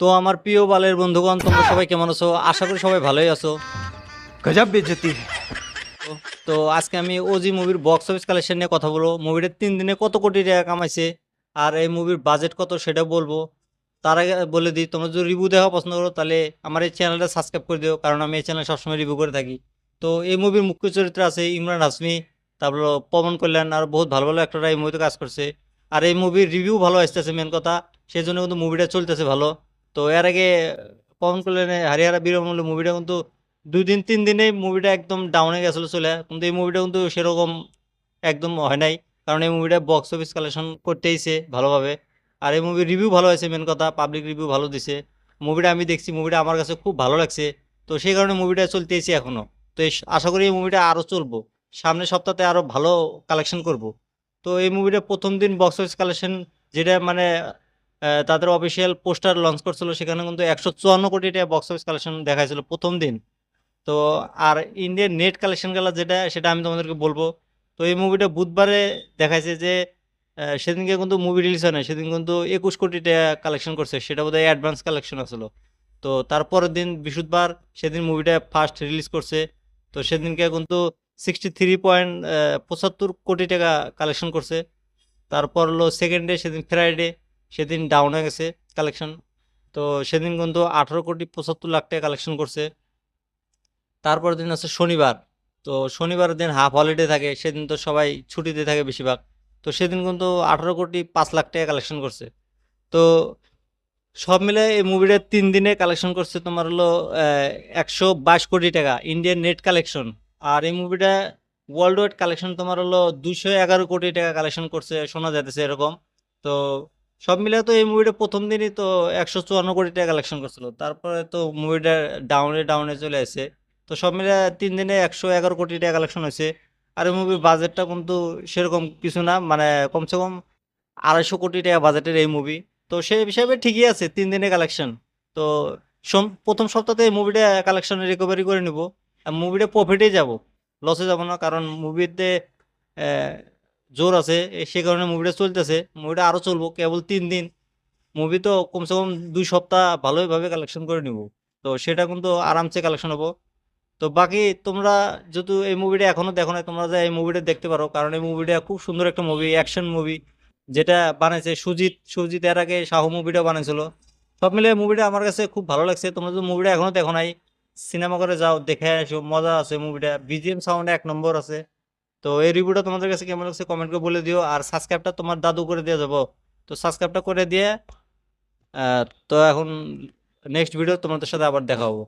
তো আমার প্রিয় বালের বন্ধুগণ, তোমরা সবাই কেমন আছো? আশা করি সবাই ভালোই আছো। गजब बेइज्जती है। তো তো আজকে আমি ওজি মুভির বক্স অফিস কালেকশন নিয়ে কথা বলবো। মুভিটা 3 দিনে কত কোটি টাকা কামাইছে আর এই মুভির বাজেট কত সেটা বলবো। তার আগে বলে দিই, তোমরা যদি রিভিউ দেখা পছন্দ করো তাহলে আমার এই চ্যানেলটা সাবস্ক্রাইব করে দিও, কারণ আমি এই চ্যানেলে সবসময় রিভিউ করে থাকি। তো এই মুভির মুখ্য চরিত্র আছে ইমরান হাসমি, তারপর পবন কল্যাণ, আর বহুত ভালো ভালো অ্যাক্টররা এই মুভিতে কাজ করছে। আর এই মুভির রিভিউ ভালো আসতেছে, মেন কথা সেই জন্য কিন্তু মুভিটা চলতেছে ভালো। তো এর আগে পবন কল্যাণের হারিহারা বীরমল্ল মুভিটা কিন্তু 2 দিন 3 দিনে মুভিটা একদম ডাউনে গেছিলো চলে, কিন্তু এই মুভিটা কিন্তু সেরকম একদম হয় নাই, কারণ এই মুভিটা বক্স অফিস কালেকশন করতেইছে ভালোভাবে। আর এই মুভির রিভিউ ভালো হয়েছে, মেন কথা পাবলিক রিভিউ ভালো দিছে। মুভিটা আমি দেখছি, মুভিটা আমার কাছে খুব ভালো লাগছে। তো সেই কারণে মুভিটা চলতেইছে এখনো। তো আশা করি এই মুভিটা আরও চলবো, সামনের সপ্তাহে আরও ভালো কালেকশন করব। তো এই মুভিটা প্রথম দিন বক্স অফিস কালেকশন, যেটা মানে তাদের অফিসিয়াল পোস্টার লঞ্চ করছিল, সেখানে কিন্তু 154 কোটি টাকা বক্স অফিস কালেকশন দেখাইছিল প্রথম দিন। তো আর ইন্ডিয়ান নেট কালেকশন গেলা যেটা, সেটা আমি তোমাদেরকে বলবো। তো এই মুভিটা বুধবারে দেখাইছে যে সেদিনকে কিন্তু মুভি রিলিজ হয় না, সেদিন কিন্তু 21 কোটি টাকা কালেকশন করছে, সেটা বোধহয় অ্যাডভান্স কালেকশন আসলো। তো তারপরের দিন বৃহস্পতিবার, সেদিন মুভিটা ফার্স্ট রিলিজ করছে। তো সেদিনকে কিন্তু 63.75 কোটি টাকা কালেকশন করছে। তারপর হলো সেকেন্ড ডে, সেদিন ফ্রাইডে, সেদিন ডাউন হয়ে গেছে কালেকশন। তো সেদিন কিন্তু 18.75 লাখ টাকা কালেকশন করছে। তারপর দিন আছে শনিবার। তো শনিবারের দিন হাফ হলিডে থাকে, সেদিন তো সবাই ছুটিতে থাকে বেশিরভাগ। তো সেদিন কিন্তু 18.5 লাখ টাকা কালেকশন করছে। তো সব মিলে এই মুভিটা 3 দিনে কালেকশন করছে তোমার হলো 122 কোটি টাকা ইন্ডিয়ান নেট কালেকশন। আর এই মুভিটা ওয়ার্ল্ড ওয়াইড কালেকশন তোমার হলো 211 কোটি টাকা কালেকশন করছে, শোনা যাইতেছে এরকম। তো সব মিলে তো এই মুভিটা প্রথম দিনই তো 154 কোটি টাকা কালেকশন করছিল, তারপরে তো মুভিটা ডাউনে ডাউনে চলে আসে। তো সব মিলে 3 দিনে 111 কোটি টাকা কালেকশন হয়েছে। আর এই মুভির বাজেটটা কিন্তু সেরকম কিছু না, মানে কমসে কম 250 কোটি টাকা বাজেটের এই মুভি। তো সেই হিসাবে ঠিকই আছে 3 দিনে কালেকশন। তো প্রথম সপ্তাহে এই মুভিটা কালেকশন রিকভারি করে নিব, আর মুভিটা প্রফিটে যাব, লসে যাব না, কারণ মুভিতে জোর আছে। সে কারণে মুভিটা চলতেছে, মুভিটা আরও চলবো। কেবল 3 দিন মুভি, তো কমসে কম 2 সপ্তাহ ভালোইভাবে কালেকশন করে নিব। তো সেটা কিন্তু আরামসে কালেকশন হবো। তো বাকি তোমরা যেহেতু এই মুভিটা এখনো দেখো না, তোমরা যে এই মুভিটা দেখতে পারো, কারণ এই মুভিটা খুব সুন্দর একটা মুভি, অ্যাকশন মুভি, যেটা বানাইছে সুজিত এর আগে শাহু মুভিটা বানাইছিল। সব মিলে মুভিটা আমার কাছে খুব ভালো লাগছে। তোমরা যদি মুভিটা এখনো দেখো নাই, সিনেমা করে যাও, দেখে আসো, মজা আছে মুভিটা, বিজিএম সাউন্ড 1 নম্বর আছে। তো এই রিভিউটা তোমাদের কাছে কেমন লাগছে কমেন্ট করে বলে দিও, আর সাবস্ক্রাইবটা তোমার দাদু করে দিয়ে যাবো। তো সাবস্ক্রাইবটা করে দিয়ে তো এখন নেক্সট ভিডিও তোমাদের সাথে আবার দেখা হবো।